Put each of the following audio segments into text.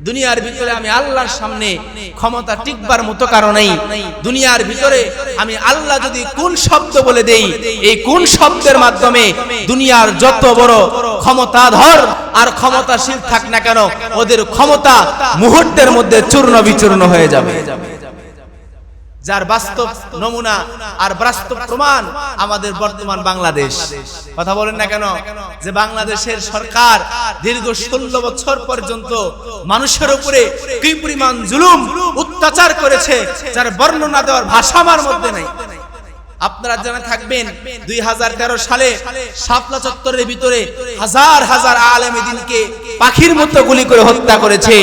দুনিয়ার ভিতরে আমি আল্লাহর সামনে ক্ষমতা টিকবার মতো কারণেই দুনিয়ার ভিতরে আমি আল্লাহ যদি কোন শব্দ বলে দেই, এই কোন শব্দের মাধ্যমে দুনিয়ার যত বড় ক্ষমতাধর আর ক্ষমতাশীল থাক না কেন, ওদের ক্ষমতা মুহূর্তের মধ্যে চূর্ণ বিচূর্ণ হয়ে যাবে। যার বাস্তব নমুনা আর বাস্তব প্রমাণ আমাদের বর্তমান বাংলাদেশ। কথা বলেন না কেন যে বাংলাদেশের সরকার দীর্ঘ 16 বছর পর্যন্ত মানুষের উপরে কি পরিমাণ জুলুম অত্যাচার করেছে, যার বর্ণনা দেওয়ার ভাষা আমার মধ্যে নাই। আপনারা জানা থাকবেন 2013 সালে শাপলা চত্বরের ভিতরে হাজার হাজার আলেম দ্বীনকে পাখির মতো গুলি করে হত্যা করেছে।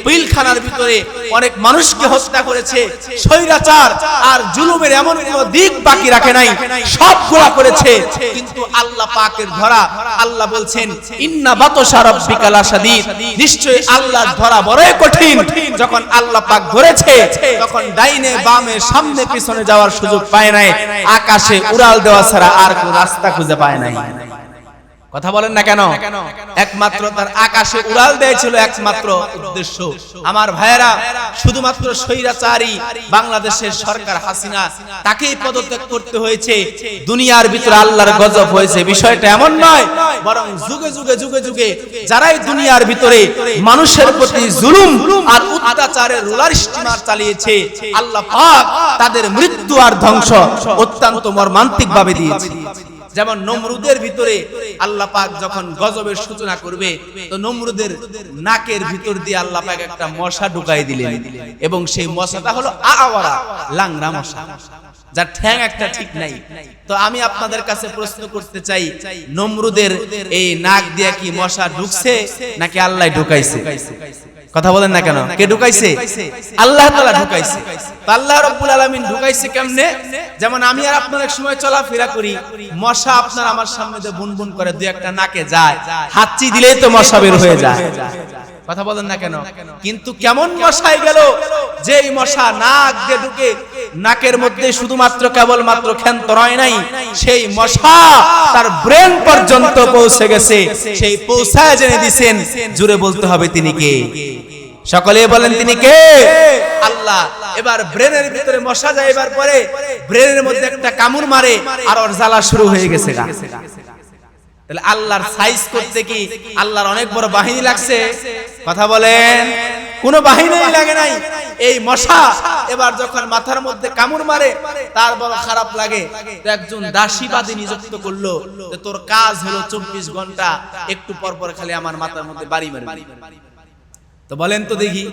পিলখানার ভিতরে অনেক মানুষকে হত্যা করেছে। স্বৈরাচার আর জুলুমের এমন কোনো দিক বাকি রাখে নাই, সবগুলা করেছে। কিন্তু আল্লাহ পাকের ধরা, আল্লাহ বলছেন ইন্না বাতশা রাব্বিকা লাশাদীদ, নিশ্চয়ই আল্লাহর ধরা বড়ই কঠিন। যখন আল্লাহ পাক ধরেছে তখন ডাইনে বামে সামনে পিছনে যাওয়ার সুযোগ পায় নাই, আকাশে উড়াল দেওয়া ছাড়া আর কোন রাস্তা খুঁজে পায় নাই। কথা বলেন না কেন? একমাত্র তার আকাশে উড়াল দিয়েছিল একমাত্র উদ্দেশ্য। আমার ভাইয়েরা, শুধুমাত্র স্বৈরাচারী বাংলাদেশের সরকার হাসিনা, তাকেই পদত্যাগ করতে হয়েছে। দুনিয়ার ভিতরে আল্লাহর গজব হয়েছে বিষয়টা এমন নয়, বরং যুগে যুগে যুগে যুগে যারাই দুনিয়ার ভিতরে মানুষের প্রতি জুলুম আর অত্যাচারের রোলার স্টিমার চালিয়েছে, আল্লাহ পাক তাদের মৃত্যু আর ধ্বংস অত্যন্ত মর্মান্তিক ভাবে দিয়েছে। যেমন নমরুদের ভিতরে আল্লাহ পাক যখন গজবের সূচনা করবে, তো নমরুদের নাকের ভিতর দিয়ে আল্লাহ পাক একটা মশা ঢুকাই দিলেন, এবং সেই মশাটা হলো আওয়ারা লাংড়া মশা, যার ঠ্যাং একটা ঠিক নাই। তো আমি আপনাদের কাছে প্রশ্ন করতে চাই, নমরুদের এই নাক দিয়ে কি মশা ঢুকছে নাকি আল্লাহ ঢুকাইছে? কথা বলেন না কেন? কে ঢুকাইছে? আল্লাহ তাআলা ঢুকাইছে। তো আল্লাহ রাব্বুল আলামিন ঢুকাইছে কেমনে? যেমন আমি আর আপনার এক সময় চলাফেরা করি, মশা আপনার আমার সামনে দিয়ে বুনবুন করে দুই একটা নাকে যায়, হাঁচি দিলেই তো মশা বের হয়ে যায়। কথা বলেন না কেন? কিন্তু কেমন মশাই গেল যে এই মশা নাক দিয়ে ঢুকে নাকের মধ্যে শুধুমাত্র কেবলমাত্র ক্ষান্ত হয় নাই, সেই মশা তার ব্রেন পর্যন্ত পৌঁছে গেছে। সেই পৌঁছায় জেনে দিবেন, জুড়ে বলতে হবে তিনি কে? সকলে বলেন তিনি কে? আল্লাহ। এবার ব্রেনের ভিতরে মশা যায়, এবার পরে ব্রেনের মধ্যে একটা কামড় মারে আর ওর জ্বালা শুরু হয়ে গেছে। তাহলে আল্লাহর সাইজ করতে কি আল্লাহর অনেক বড় বাহিনী লাগছে? কথা বলেন, কোন বাহিনী লাগে নাই। এই মশা এবার যখন মাথার মধ্যে কামড় মারে, তার বড় খারাপ লাগে। একজন দাসীবাদী নিযুক্ত করলো, তোর কাজ হলো 24 ঘন্টা একটু পর পর খালি আমার মাথার মধ্যে বাড়ি মারবি। তো বলেন তো দেখি,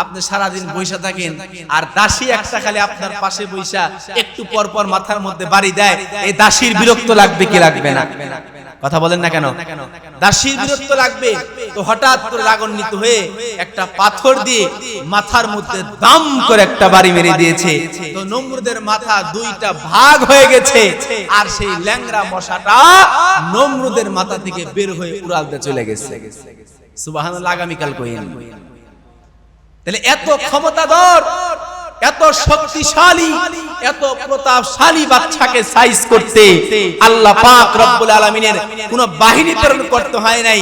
আপনি সারাদিন বৈশা থাকেন আর দাসী একটা খালি আপনার পাশে বৈশা একটু পর পর মাথার মধ্যে বাড়ি দেয়, এই দাসীর বিরক্ত লাগবে কি লাগবে না? কথা বলেন না কেন? দাসীর বিরক্ত লাগবে। তো হঠাৎ করে রাগান্বিত হয়ে একটা পাথর দিয়ে মাথার মধ্যে দাম করে একটা বাড়ি মেরে দিয়েছে। তো নমরুদের মাথা দুইটা ভাগ হয়ে গেছে, আর সেই ল্যাংড়া মশাটা নমরুদের মাথা থেকে বের হয়ে উড়াল দিয়ে চলে গেছে। সুবহানাল্লাহ। আগামীকাল কইেন। তাহলে এত ক্ষমতাধর, এত শক্তিশালী, এত প্রতাপশালী বাচ্চাকে সাইজ করতে আল্লাহ পাক রব্বুল আলামিনের কোন বাহিনী প্রেরণ করতে হয় নাই।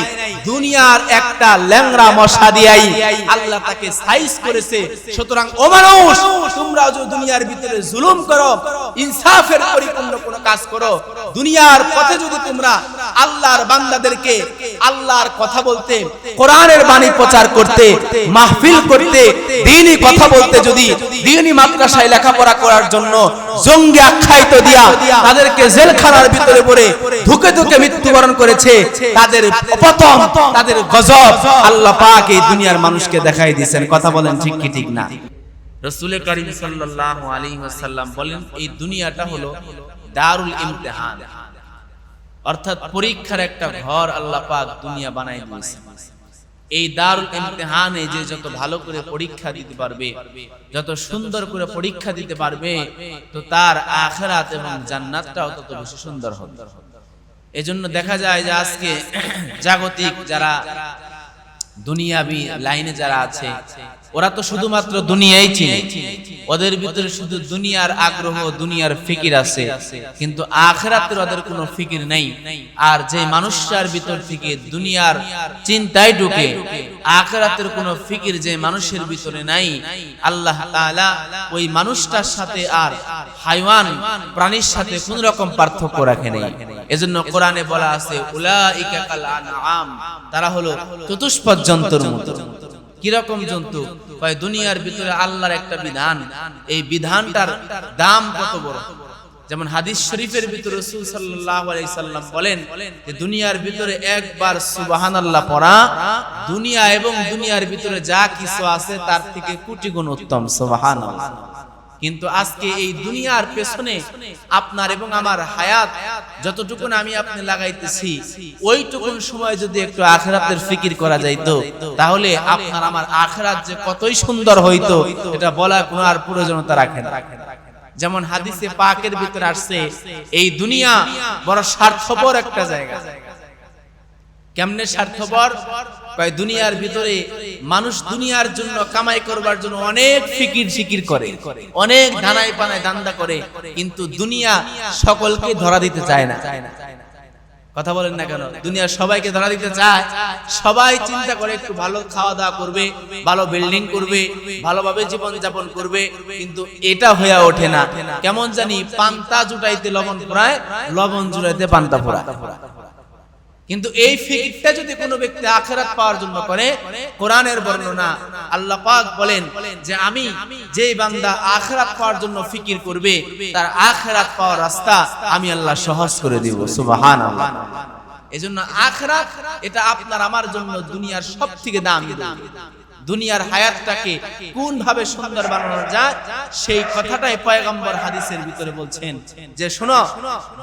দুনিয়ার একটা ল্যাংড়া মশা দিয়াই আল্লাহ তাকে সাইজ করেছে। সুতরাং ও মানুষ, তোমরা যে দুনিয়ার ভিতরে জুলুম করো, ইনসাফের পরিপূর্ণ কোন কাজ করো, দুনিয়ার পথে যদি তোমরা আল্লাহর বান্দাদেরকে আল্লাহর কথা বলতে, কোরআনের বাণী প্রচার করতে, মাহফিল করতে, দ্বীনি কথা বলতে, যদি দ্বীনি মাদ্রাসায় লেখাপড়া করার জন্য জঙ্গি আখ্যায়িত দিয়া তাদেরকে জেলখানার ভিতরে পড়ে ধুকে ধুকে মৃত্যুবরণ করেছে, তাদের পতন, তাদের গজব আল্লাহ পাক এই দুনিয়ার মানুষকে দেখাই দিয়েছেন। কথা বলেন ঠিক কি ঠিক না? রাসূল কারীম সাল্লাল্লাহু আলাইহি ওয়াসাল্লাম বলেন, এই দুনিয়াটা হলো দারুল ইমতিহান, অর্থাৎ পরীক্ষার একটা ঘর আল্লাহ পাক দুনিয়া বানাই দিয়েছেন। এই দারুল ইমতিহানে যে যত ভালো করে পরীক্ষা দিতে পারবে, যত সুন্দর করে পরীক্ষা দিতে পারবে, তো তার আখিরাত এবং জান্নাতটাও তত বেশি সুন্দর হবে। এজন্য দেখা যায় যে আজকে জাগতিক যারা দুনিয়াবি লাইনে যারা আছে ওরা তো শুধুমাত্র দুনিয়াই চিনে, ওদের ভিতরে শুধু দুনিয়ার আগ্রহ, দুনিয়ার ফিকির আছে, কিন্তু আখিরাতের ওদের কোনো ফিকির নেই। আর যে মানুষটার ভিতর থেকে দুনিয়ার চিন্তায় ঢুকে, আখিরাতের কোনো ফিকির যে মানুষের ভিতরে নাই, আল্লাহ তাআলা ওই মানুষটার সাথে আর হাইওয়ান প্রাণীর সাথে কোন রকম পার্থক্য রাখে নাই। এজন্য কোরআনে বলা আছে উলাইকা কাল আনআম, তারা হলো চতুষ্পদ জন্তুর মতো। কিরকম জন্তু? দুনিয়ার ভিতরে আল্লাহর একটা বিধান, এই বিধানটার দাম কত বড়। যেমন হাদিস শরীফের ভিতরে রাসূল সাল্লাল্লাহু আলাইহি সাল্লাম বলেন যে দুনিয়ার ভিতরে একবার সুবহানাল্লাহ পড়া দুনিয়া এবং দুনিয়ার ভিতরে যা কিছু আছে তার থেকে কোটি গুণ উত্তম। সুবহানাল্লাহ। কিন্তু আজকে এই দুনিয়ার পেছনে আপনার এবং আমার হায়াত যতটুকু আমি আপনি লাগাইতেছি, ওইটুকুন সময় যদি একটু আখিরাতের ফিকির করা যাইতো, তাহলে আপনার আমার আখিরাত যে কতই সুন্দর হইতো এটা বলা কোনো আর প্রয়োজনীয়তা রাখে না। যেমন হাদিসে পাকের ভিতরে আসছে এই দুনিয়া বড় স্বার্থপর একটা জায়গা। কেমনে স্বার্থপর? দুনিয়ার ভিতরে মানুষ দুনিয়ার জন্য কামাই করবার জন্য অনেক ফিকির করে, অনেক ধানাই পানায় দান্দা করে, কিন্তু দুনিয়া সকলকে ধরা দিতে চায় না। কথা বলেন না কেন? দুনিয়া সবাইকে ধরা দিতে চায়। সবাই চিন্তা করে একটু ভালো খাওয়া দাওয়া করবে, ভালো বিল্ডিং করবে, ভালোভাবে জীবন যাপন করবে, কিন্তু এটা হয়ে ওঠে না। কেমন জানি পান্তা জুটাইতে লবণ পোড়ায়, লবণ জুটাইতে পান্তা পোড়ায়। কিন্তু এই ফিকিরটা যদি কোনো ব্যক্তি আখিরাত পাওয়ার জন্য করে, কোরআনের বর্ণনা আল্লাহ পাক বলেন যে আমি যেই বান্দা আখিরাত পাওয়ার জন্য ফিকির করবে তার আখিরাত পাওয়ার রাস্তা আমি আল্লাহ সহজ করে দিব। সুবহানাল্লাহ। এজন্য আখিরাত এটা আপনার আমার জন্য দুনিয়ার সবথেকে দামি। দুনিয়ার হায়াতটাকে কোন ভাবে সুন্দর বানানো যায় সেই কথাটাই পয়গম্বর হাদিসের ভিতরে বলছেন যে শোনো,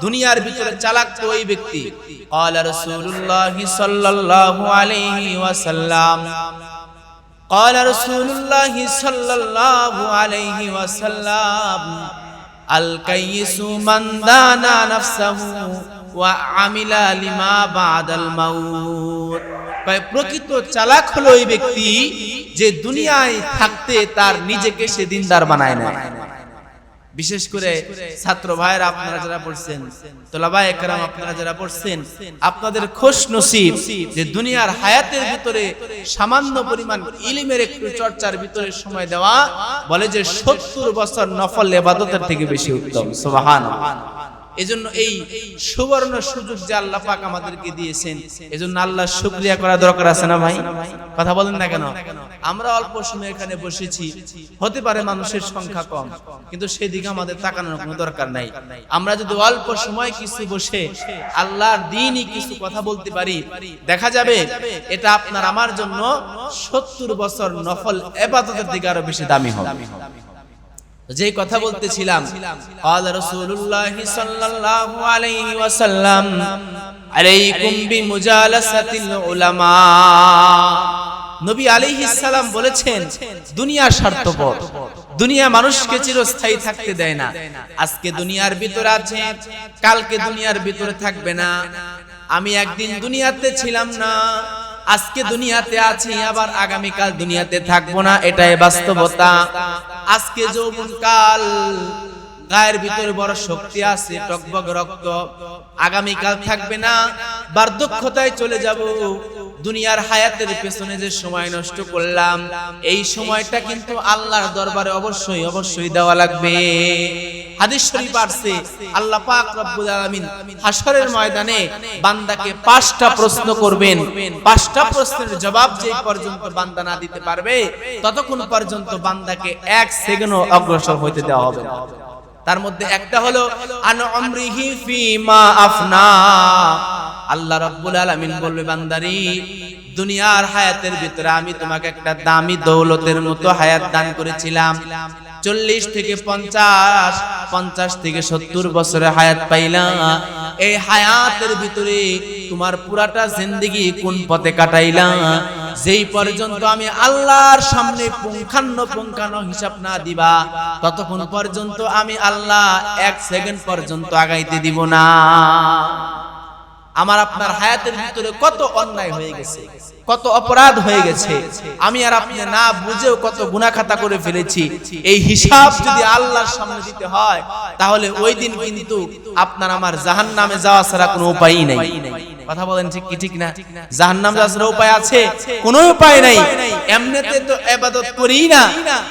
দুনিয়ার ভিতরে চালাক তো ওই ব্যক্তি। ক্বালা রাসূলুল্লাহ সাল্লাল্লাহু আলাইহি ওয়াসাল্লাম, ক্বালা রাসূলুল্লাহ সাল্লাল্লাহু আলাইহি ওয়াসাল্লাম, আল কাইয়িসু মান দানা নাফসাহু ওয়া আমিলা লিমা বাদাল মাউত। প্রকৃত চালাক হলো ওই ব্যক্তি যে দুনিয়ায় থাকতে তার নিজেকে সে দিনদার বানায় না। বিশেষ করে ছাত্র ভাইরা আপনারা যারা পড়ছেন, তোলাবায়ে কেরাম আপনারা যারা পড়ছেন, আপনাদের খুশ নসিব যে দুনিয়ার হায়াতের ভিতরে সামান্য পরিমাণ ইলমের একটু চর্চার ভিতরে সময় দেওয়া, বলে যে 70 বছর নফল ইবাদতের থেকে বেশি উত্তম। সুবহানাল্লাহ। এজন্য এই সুবর্ণ সুযোগ যে আল্লাহ পাক আমাদেরকে দিয়েছেন, এজন্য আল্লাহর শুকরিয়া করা দরকার আছে না ভাই? কথা বলেন না কেন? আমরা অল্প সময় এখানে বসেছি, হতে পারে মানুষের সংখ্যা কম, কিন্তু সেদিকে আমাদের তাকানোর কোনো দরকার নাই। আমরা যদি অল্প সময় কিছু বসে আল্লাহর দ্বীনই কিছু কথা বলতে পারি, দেখা যাবে এটা আপনার আমার জন্য 70 বছর নফল ইবাদতের দিকে আরো বেশি দামি হবে। যে কথা বলতেছিলাম, ক্বালা রাসূলুল্লাহ সাল্লাল্লাহু আলাইহি ওয়াসাল্লাম, আলাইকুম বিমুজালাসাতিল উলামা। নবী আলাইহিস সালাম বলেছেন দুনিয়া স্বার্থপর, দুনিয়া মানুষকে চিরস্থায়ী থাকতে দেয় না। আজকে দুনিয়ার ভিতরে আছে, কালকে দুনিয়ার ভিতরে থাকবে না। আমি একদিন দুনিয়াতে ছিলাম না, আজকে দুনিয়াতে আছি, আবার আগামীকাল দুনিয়াতে থাকবো না, এটাই বাস্তবতা। আজকে যৌবনকাল, গায়ের ভিতরে বড় শক্তি আছে, টকবক রক্ত, আগামীকাল থাকবে না, বার্ধক্যতায় চলে যাব। দুনিয়ার হায়াতের পেছনে যে সময় নষ্ট করলাম, এই সময়টা কিন্তু আল্লাহর দরবারে অবশ্যই অবশ্যই দেওয়া লাগবে। হাদিস শরীফ আছে আল্লাহ পাক রব্বুল আলামিন হাশরের ময়দানে বান্দাকে 5টা প্রশ্ন করবেন। 5টা প্রশ্নের জবাব যে পর্যন্ত বান্দা না দিতে পারবে, ততক্ষণ পর্যন্ত বান্দাকে 1 সেকেন্ডও অগ্রসর হইতে দেওয়া হবে না। তার মধ্যে একটা হলো আন আমরিহি ফিমা আফনা। আল্লাহ রাব্বুল আলামিন বলবে, বান্দারি দুনিয়ার হায়াতের ভিতরে আমি তোমাকে একটা দামি দৌলতের মতো হায়াত দান করেছিলাম। 40 থেকে 50, 50 থেকে 70 বছরের হায়াত পাইলা। এই হায়াতের ভিতরে তোমার পুরাটা জিন্দেগি কোন পথে কাটাইলা, যেই পর্যন্ত আমি আল্লাহর সামনে পুঙ্খানুপুঙ্খানু হিসাব না দিবা, ততক্ষণ পর্যন্ত আমি আল্লাহ 1 সেকেন্ড পর্যন্ত আগাইতে দিব না। আমার আপনার হায়াতের ভিতরে কত অন্যায় হয়ে গেছে, কত অপরাধ হয়ে গেছে, আমি আর আপনি না বুঝেও কত গুনাহ খাতা করে ফেলেছি। এই হিসাব যদি আল্লাহর সামনে দিতে হয় তাহলে ওই দিন কিন্তু আপনার আমার জাহান্নামে যাওয়া ছাড়া কোনো উপায়ই নাই। কথা বলেন ঠিক কি ঠিক না? জাহান্নামে যাওয়ার ছাড়া উপায় আছে? কোনো উপায় নাই। এমনিতে তো ইবাদত করি না,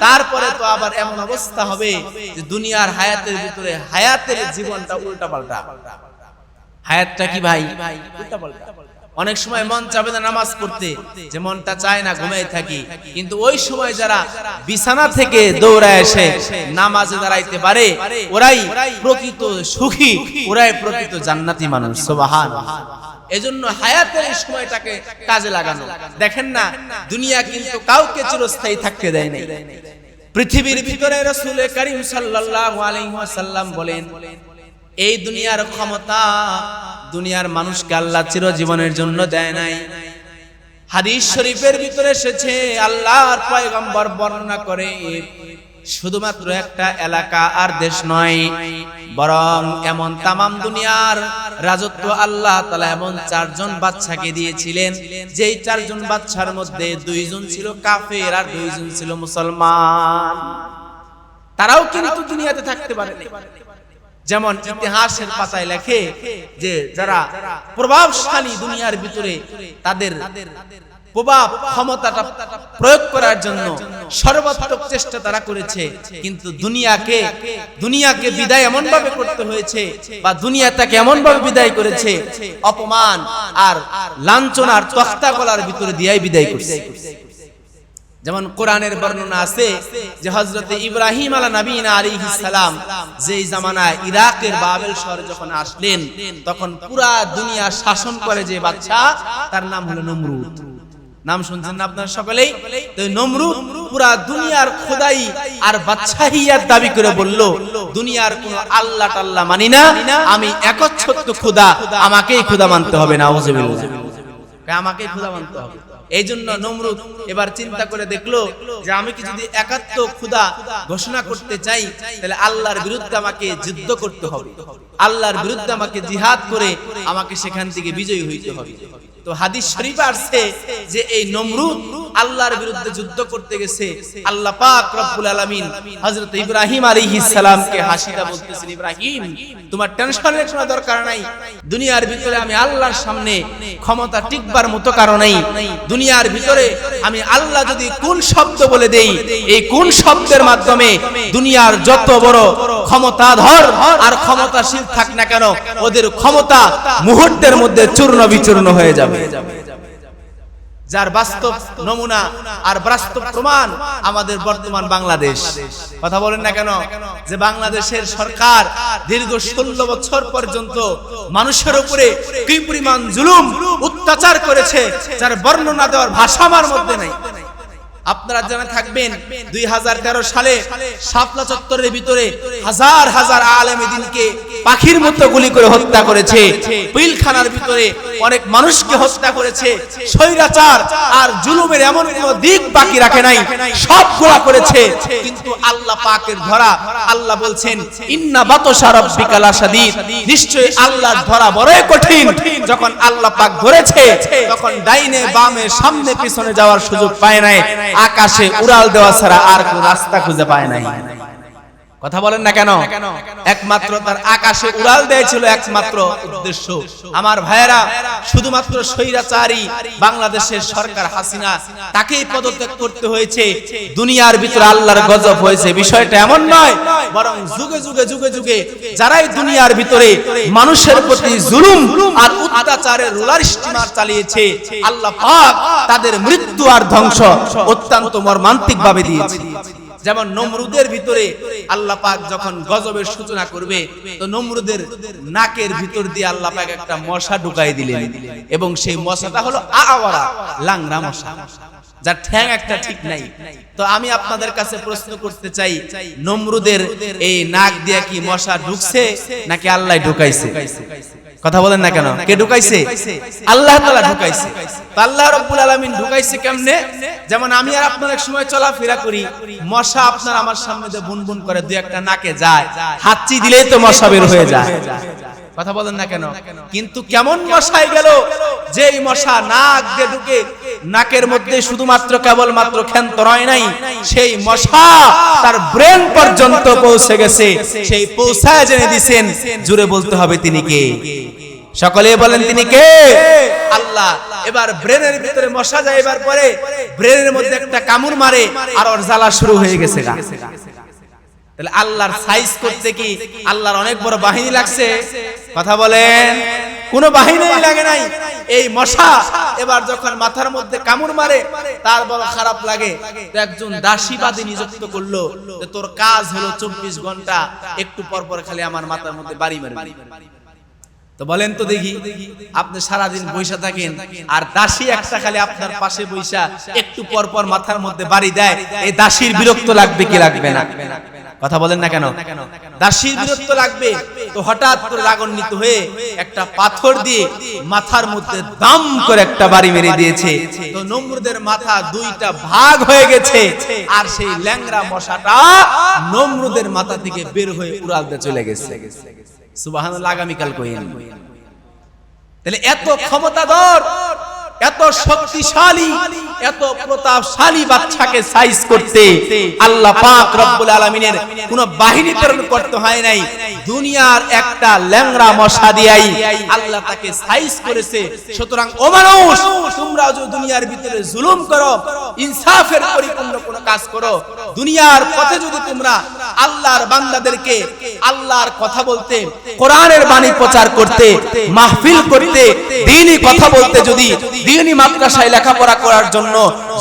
তারপরে তো আবার এমন অবস্থা হবে যে দুনিয়ার হায়াতের ভিতরে হায়াতের জীবনটা উল্টাপাল্টা। হায়াতটা কি ভাই? উল্টাপাল্টা। অনেক সময় মন চাবে না নামাজ পড়তে, যে মনটা চায় না, ঘুমিয়ে থাকি, কিন্তু ওই সময় যারা বিছানা থেকে দৌড়ায় এসে নামাজে দাঁড়াইতে পারে ওরাই প্রকৃত সুখী, ওরাই প্রকৃত জান্নাতি মানুষ। সুবহানাল্লাহ। এজন্য হায়াতের এই সময়টাকে কাজে লাগানো। দেখেন না, দুনিয়া কিন্তু কাউকে চিরস্থায়ী থাকতে দেয় নাই। পৃথিবীর ভিতরে রাসূল করিম সাল্লাল্লাহু আলাইহি ওয়াসাল্লাম বলেন, এই দুনিয়ার ক্ষমতা দুনিয়ার মানুষকে আল্লাহ চিরজীবনের জন্য দেয় নাই। হাদিস শরীফের ভিতরে এসেছে, আল্লাহর পয়গম্বর বর্ণনা করে, শুধুমাত্র একটা এলাকা আর দেশ নয়, বরং এমন তামাম দুনিয়ার রাজত্ব আল্লাহ তাআলা এমন 4 জন বাদশাকে দিয়েছিলেন, যেই 4 জন বাদশার মধ্যে 2 জন ছিল কাফের আর 2 জন ছিল মুসলমান। তারাও কিন্তু দুনিয়াতে থাকতে পারেনি। যেমন ইতিহাসের পাতায় লেখে যে যারা প্রভাবশালী দুনিয়ার ভিতরে তাদের প্রভাব ক্ষমতাটা প্রয়োগ করার জন্য সর্বাত্মক চেষ্টা তারা করেছে, কিন্তু দুনিয়াকে বিদায় এমন ভাবে করতে হয়েছে, বা দুনিয়া তাকে এমন ভাবে বিদায় করেছে, অপমান আর লাঞ্ছনার তখ্তা গলার ভিতরে দিয়েই বিদায় করেছে। যেমন কোরআনের বর্ণনা আছে যে হযরত ইব্রাহিম আলাইহিস সালাম যেই জামানায় ইরাকের বাবেল শহরে যখন আসলেন, তখন পুরা দুনিয়া শাসন করে যে বাদশা, তার নাম হলো নমরুদ। নাম শুনছেন না আপনারা সকলেই? তো নমরুদ পুরা দুনিয়ার খোদাই আর বাদশাহিয়াত দাবি করে বলল, দুনিয়ার কোনো আল্লাহ টাল্লাহ মানি না, আমি একচ্ছত্র খোদা, আমাকেই খোদা মানতে হবে। নাউযুবিল্লাহ, আমাকেই খোদা মানতে হবে। এই জন্য নমরুদ এবার চিন্তা করে দেখলো যে আমি কি যদি একাত্ম খোদা ঘোষণা করতে চাই, তাহলে আল্লাহর বিরুদ্ধে আমাকে যুদ্ধ করতে হবে, আল্লাহর বিরুদ্ধে আমাকে জিহাদ করে আমাকে সেখান থেকে বিজয়ী হইতে হবে। তো হাদিস শরীফে আসছে যে এই নমরুদ আল্লাহর বিরুদ্ধে যুদ্ধ করতে গেছে, আল্লাহ পাক রব্বুল আলামিন হযরত ইব্রাহিম আলাইহিস সালামকে হাসিটা বলতেছেন, ইব্রাহিম তোমার টেনশনের কোনো দরকার নাই, দুনিয়ার ভিতরে আমি আল্লাহর সামনে ক্ষমতা টিকবার মতো কারণ নাই। দুনিয়ার ভিতরে আমি আল্লাহ যদি কোন শব্দ বলে দেই, এই কোন শব্দের মাধ্যমে দুনিয়ার যত বড় ক্ষমতাধর আর ক্ষমতাশীল থাক না কেন, ওদের ক্ষমতা মুহূর্তের মধ্যে চূর্ণ বিচূর্ণ হয়ে যাবে। যার বাস্তব নমুনা আর বাস্তব প্রমাণ আমাদের বর্তমান বাংলাদেশ। কথা বলেন না কেন যে বাংলাদেশের সরকার দীর্ঘ 16 বছর পর্যন্ত মানুষের উপরে কি পরিমাণ জুলুম অত্যাচার করেছে, যার বর্ণনা দেওয়ার ভাষা আমার মধ্যে নাই। আপনারা জানা থাকবেন 2013 সালে শাপলা চত্বরের ভিতরে হাজার হাজার আলেমে দ্বীনকে পাখির মতো গুলি করে হত্যা করেছে, পিলখানার ভিতরে অনেক মানুষকে হত্যা করেছে। স্বৈরাচার আর জুলুমের এমন কোনো দিক বাকি রাখে নাই, সবগুলা করেছে। কিন্তু আল্লাহ পাকের ধরা, আল্লাহ বলছেন ইন্না বাতশা রাব্বিকা লাশাদীদ, নিশ্চয়ই আল্লাহর ধরা বড়ই কঠিন। যখন আল্লাহ পাক ধরেছে তখন ডাইনে বামে সামনে পিছনে যাওয়ার সুযোগ পায় নাই, আকাশে উড়াল দেওয়া ছাড়া আর কোন রাস্তা খুঁজে পায় নাই। কথা বলেন না কেন? একমাত্র তার আকাশে উড়াল দিয়েছিল একমাত্র উদ্দেশ্য। আমার ভাইয়েরা, শুধুমাত্র স্বৈরাচারী বাংলাদেশের সরকার হাসিনা, তাকেই পদত্যাগ করতে হয়েছে। দুনিয়ার ভিতরে আল্লাহর গজব হয়েছে, বিষয়টা এমন নয়, বরং যুগে যুগে যুগে যুগে যারাই দুনিয়ার ভিতরে মানুষের প্রতি জুলুম আর অত্যাচারের রোলার স্টিমার চালিয়েছে, আল্লাহ পাক তাদের মৃত্যু আর ধ্বংস অত্যন্ত মর্মান্তিক ভাবে দিয়েছে। যেমন নমরুদের ভিতরে আল্লাহ পাক যখন গজবের সূচনা করবে, তো নমরুদের নাকের ভিতর দিয়ে আল্লাহ পাক একটা মশা ঢুকাই দিলেন, এবং সেই মশাটা হলো আওয়ারা লাংড়া মশা, যার ঠ্যাং একটা ঠিক নাই। তো আমি আপনাদের কাছে প্রশ্ন করতে চাই, নমরুদের এই নাক দিয়ে কি মশা ঢুকছে নাকি আল্লাহ ঢুকাইছে? কথা বলেন না কেন? কে ঢুকাইছে? আল্লাহ তাআলা ঢুকাইছে। তো আল্লাহ রাব্বুল আলামিন ঢুকাইছে কেমনে? যেমন আমি আর আপনার এক সময় চলাফেরা করি, মশা আপনার আমার সামনে দিয়ে বুনবুন করে দুই একটা নাকে যায়, হাঁচি দিলেই তো মশা বের হয়ে যায়। কথা বলেন না কেন? কিন্তু কেমন মশাই গেল যে এই মশা নাক দিয়ে ঢুকে নাকের মধ্যে শুধুমাত্র কেবলমাত্র ক্ষান্ত হয় নাই, সেই মশা তার ব্রেন পর্যন্ত পৌঁছে গেছে। সেই পৌঁছায় জেনে দিবেন, জুড়ে বলতে হবে তিনি কে? সকলে বলেন তিনি কে? আল্লাহ। এবার ব্রেনের ভিতরে মশা যাইবার পরে ব্রেনের মধ্যে একটা কামড় মারে আর ওর জ্বালা শুরু হয়ে গেছে। তাহলে আল্লাহর সাইজ করতে কি আল্লাহর অনেক বড় বাহিনী লাগছে? কথা বলেন, কোনো বাহিনী লাগে নাই। এই মশা এবার যখন মাথার মধ্যে কামড় মারে তার বড় খারাপ লাগে, তো একজন দাসীবাদী নিযুক্ত করলো যে তোর কাজ হলো 24 ঘন্টা একটু পর পর খালি আমার মাথার মধ্যে বাড়ি মারবি। তো বলেন তো দেখি, আপনি সারাদিন বৈশা থাকেন আর দাসী একটা খালি আপনার পাশে বৈশা একটু পর পর মাথার মধ্যে বাড়ি দেয়, এই দাসীর বিরক্ত লাগবে কি লাগবে না? কথা বলেন না কেন? দাসীর বিরক্ত লাগবে। তো হঠাৎ করে রাগান্বিত হয়ে একটা পাথর দিয়ে মাথার মধ্যে দাম করে একটা বাড়ি মেরে দিয়েছে। তো নমরুদের মাথা দুইটা ভাগ হয়ে গেছে, আর সেই ল্যাংড়া মশাটা নমরুদের মাথা থেকে বের হয়ে উড়ালতে চলে গেছে। সুবহানাল্লাহ। আগামীকাল কইেন। তাহলে এত ক্ষমতাধর, এত শক্তিশালী, এত প্রতাপশালী বাচ্চাকে সাইজ করতে আল্লাহ পাক রব্বুল আলামিনের কোন বাহিনী প্রেরণ করতে হয় নাই। দুনিয়ার একটা ল্যাংড়া মশা দিয়াই আল্লাহ তাকে সাইজ করেছে। সুতরাং ও মানুষ, তোমরা যদি দুনিয়ার ভিতরে জুলুম করো, ইনসাফের পরিপূর্ণ কোন কাজ করো, দুনিয়ার পথে যদি তোমরা আল্লাহর বান্দাদেরকে আল্লাহর কথা বলতে, কোরআনের বাণী প্রচার করতে, মাহফিল করতে, দ্বীনি কথা বলতে, যদি দ্বীনি মাদ্রাসায় লেখাপড়া করার জন্য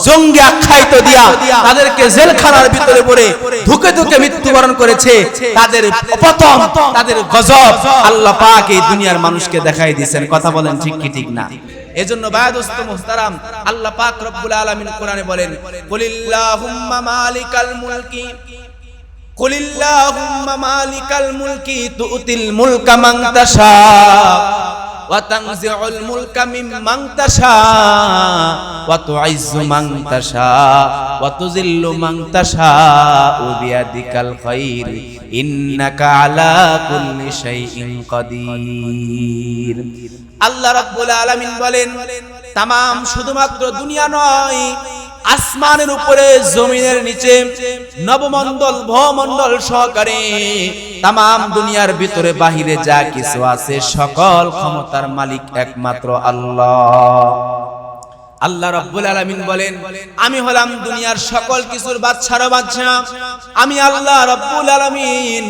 জঙ্গি আখ্যায়িত দিয়া তাদেরকে জেলখানার ভিতরে পড়ে ধুকে ধুকে মৃত্যুবরণ করেছে, তাদের পতন, তাদের গজব আল্লাহ পাক এই দুনিয়ার মানুষকে দেখাই দিয়েছেন। কথা বলেন ঠিক কি ঠিক না? এজন্য বায়াদুস্ত মুহতারাম, আল্লাহ পাক রব্বুল আলামিন কোরআনে বলেন, কুলিল্লাহুম্মা মালিকাল মুলকি, কুলিল্লাহুম্মা মালিকাল মুলকি তুতিল মুলকা মান তাশা ওয়া তানজিউল মুলকা মিম্মান তাশা ওয়া তুইজ্জু মান তাশা ওয়া তুযিল্লু মান তাশা বিয়াদিকাল খায়র ইন্নাকা আলা কুল্লি শাইইন কাদির। আল্লাহ রাব্বুল আলামিন বলেন, তামাম শুধুমাত্র দুনিয়া নয়, আসমানের উপরে, জমিনের নিচে, নবমণ্ডল, ভূমণ্ডল সহকারে তামাম দুনিয়ার ভিতরে বাহিরে যা কিছু আছে সকল ক্ষমতার মালিক একমাত্র আল্লাহ। আল্লাহ রাব্বুল আলামিন বলেন, আমি হলাম দুনিয়ার সকল কিছুর বাদশার বাদশা। আমি আল্লাহ রাব্বুল আলামিন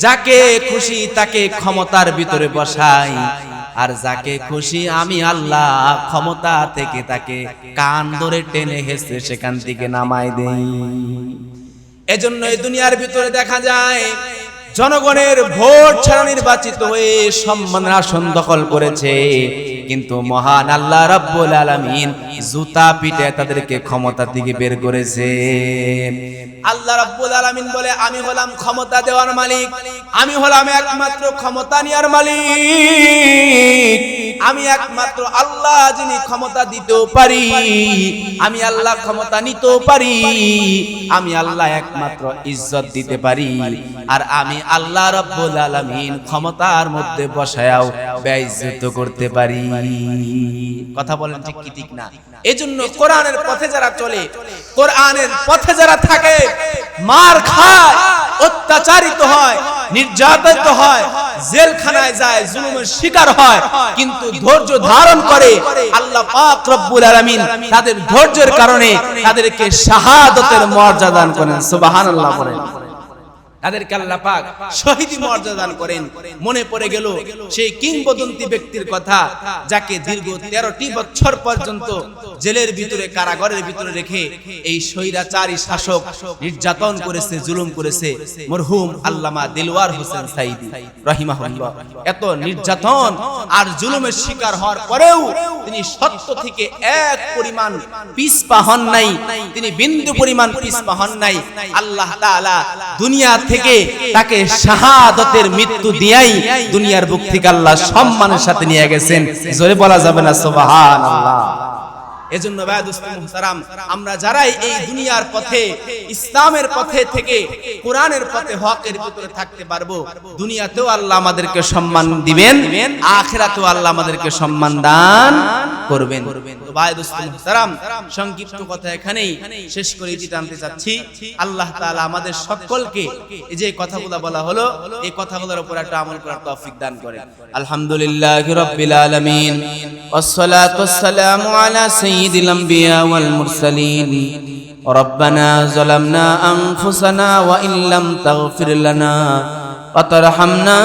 যাকে খুশি তাকে ক্ষমতার ভিতরে বসাই, আর যাকে খুশি আমি আল্লাহ ক্ষমতা থেকে তাকে কান ধরে টেনে হেসে সেখান থেকে নামাই দেই। এজন্য এই দুনিয়ার ভিতরে দেখা যায় জনগণের ভোট ছাড়া নির্বাচিত হয়ে সম্মানের আসন দখল করেছে, কিন্তু মহান আল্লাহ রাব্বুল আলামিন জুতা পিটে তাদেরকে ক্ষমতা থেকে বের করেছে। আল্লাহ রাব্বুল আলামিন বলে, আমি হলাম ক্ষমতা দেওয়ার মালিক, আমি হলাম একমাত্র ক্ষমতা নেওয়ার মালিক, আমি একমাত্র আল্লাহ যিনি ক্ষমতা দিতেও পারি, আমি আল্লাহ ক্ষমতা নিতেও পারি, আমি আল্লাহ একমাত্র ইজ্জত দিতে পারি, আর আমি আল্লাহ রাব্বুল আলামিন ক্ষমতার মধ্যে বসায়াও বেইজ্জত করতে পারি। কথা বলেন ঠিক কি ঠিক না? এজন্য কোরআনের পথে যারা চলে, কোরআনের পথে যারা থাকে, মার খায়, অত্যাচারিত হয়, নির্যাতিত হয়, জেলখানায় যায়, জুলুমের শিকার হয়, কিন্তু ধৈর্য ধারণ করে আল্লাহ পাক রব্বুল আলামিন তাদের ধৈর্যের কারণে তাদেরকে শাহাদাতের মর্যাদা দান করেন। সুবহানাল্লাহ বলেন। তাদেরকে আল্লাহ পাক শহীদ মর্যাদা দান করেন। মনে পড়ে গেল সেই কিংবদন্তি ব্যক্তির কথা, যাকে দীর্ঘ 13টি বছর পর্যন্ত জেলের ভিতরে, কারাগারের ভিতরে রেখে এই স্বৈরাচারী শাসক নির্যাতন করেছে, জুলুম করেছে, মরহুম আল্লামা দিলওয়ার হোসেন সাঈদী রাহিমাহুল্লাহ। এত নির্যাতন আর জুলুমের শিকার হওয়ার পরেও তিনি সত্য থেকে এক পরিমাণ পিছপা হন নাই, তিনি বিন্দু পরিমাণ পিছপা হন নাই। আল্লাহ তাআলা দুনিয়া থেকে তাকে শাহাদাতের মৃত্যু দিয়াই দুনিয়ার বুক থেকে আল্লাহ সম্মানের সাথে নিয়ে গেছেন। জোরে বলা যাবে না সুবহানাল্লাহ? এজন্য ভাই দোস্ত মুহতারাম, আমরা যারাই এই দুনিয়ার পথে, ইসলামের পথে থেকে কোরআনের পথে, হকের ভিতরে থাকতে পারবো, দুনিয়াতেও আল্লাহ আমাদেরকে সম্মান দিবেন, আখিরাতেও আল্লাহ আমাদেরকে সম্মান দান করবেন। তো ভাই দোস্ত মুহতারাম, সংক্ষিপ্ত কথা এখানেই শেষ করে দিতে আনতে চাচ্ছি। আল্লাহ তাআলা আমাদের সকলকে এই যে কথাগুলো বলা হলো, এই কথাগুলোর উপর একটা আমল করার তৌফিক দান করেন। আলহামদুলিল্লাহি রাব্বিল আলামিন, ওয়াসসালাতু ওয়াসসালামু আলা সাইয়্যিদিল আমবিয়া ওয়াল মুরসালিন। রব্বানা যালামনা আনফুসানা ওয়া ইল্লাম তাগফির লানা ওয়া তারহামনা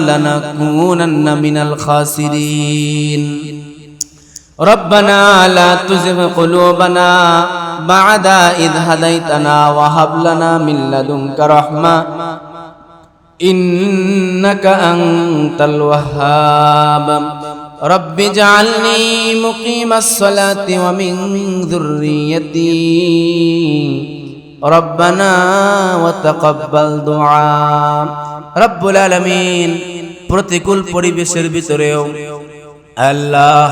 লানাকুনান্না মিনাল খাসিরিন। ربنا لا تزغ قلوبنا بعد إذ هديتنا وهب لنا من لدنك رحمة إنك أنت الوهاب رب اجعلني مقيم الصلاة ومن ذريتي ربنا وتقبل دعاء رب العالمين। প্রতিকূল পরিবেশের ভিতরেও আল্লাহ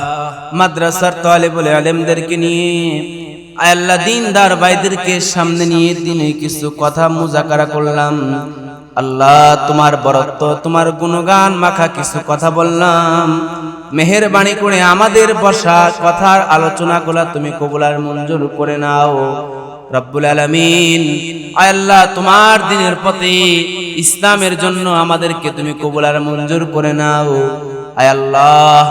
মাদ্রাসার তালিবুল ইলমদেরকে নিয়ে, আল্লাহ দিনদার ভাইদেরকে সামনে নিয়ে দিনে কিছু কথা মুজাকারা করলাম। আল্লাহ তোমার বরত্ব, তোমার গুণগান মাখা কিছু কথা বললাম। মেহেরবানি করে আমাদের বসা কথার আলোচনাগুলা তুমি কবুল আর মঞ্জুর করে নাও রব্বুল আলামিন। আল্লাহ তোমার দিনের পথে, ইসলামের জন্য আমাদেরকে তুমি কবুল আর মঞ্জুর করে নাও। আয় আল্লাহ,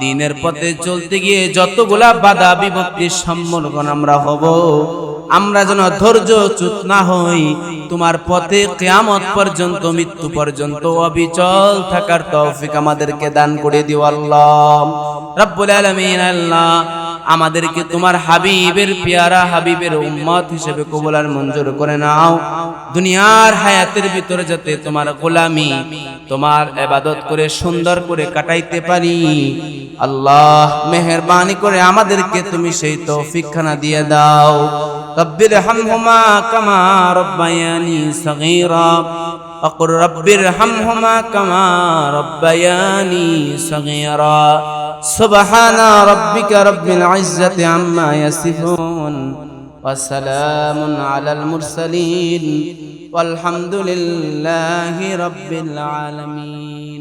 দিনের পথে চলতে গিয়ে যতগুলা বাধা বিপত্তির সম্মুখীন আমরা হব, আমরা যেন ধৈর্যচ্যুত না হই, তোমার পথে কিয়ামত পর্যন্ত, মৃত্যু পর্যন্ত অবিচল থাকার তৌফিক আমাদেরকে দান করে দিও আল্লাহ রাব্বুল আলামিন। আল্লাহ আমাদেরকে তোমার হাবিবের পেয়ারা, হাবিবের উম্মত হিসেবে কবুল আর মঞ্জুর করে নাও। দুনিয়ার হায়াতের ভিতরে যাতে তোমার গোলামি, তোমার ইবাদত করে সুন্দর করে কাটাইতে পারি আল্লাহ, মেহেরবানি করে আমাদেরকে তুমি সেই তৌফিক খানা দিয়ে দাও। রব্বির হামহুমা কামা রব্বায়ানি সগীরা আকুর রব্বির হামহুমা কামা রব্বায়ানি সগীরা। সুবহানা রাব্বিকা রব্বিল ইজ্জাতি আম্মা ইয়াসিফুন ওয়া সালামুন আলাল মুরসালিন ওয়ালহামদুলিল্লাহি রাব্বিল আলামিন।